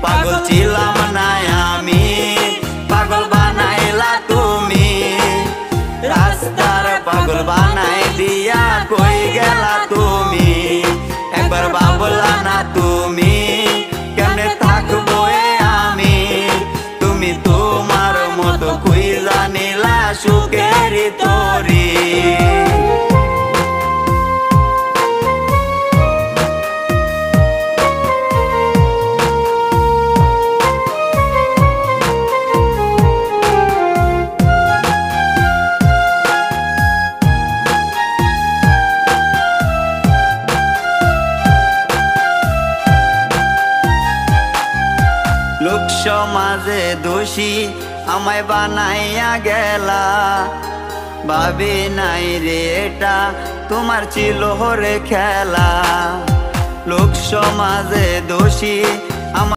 পাগল ছিলাম না আমি, পাগল বানাইলা তুমি। রাস্তার পাগল বানাই দিয়া কই গেলা তুমি। একবার ভাবলা না তুমি কেমনে থাকবো আমি। তুমি তোমার মতো খুঁজা নিলা সুখের তরি। লোক সমাজে দোষী আমায় বানাইয়া গেলা। ভাবি নাই রে এটা তোমার ছিল রে খেলা। লোক সমাজে দোষী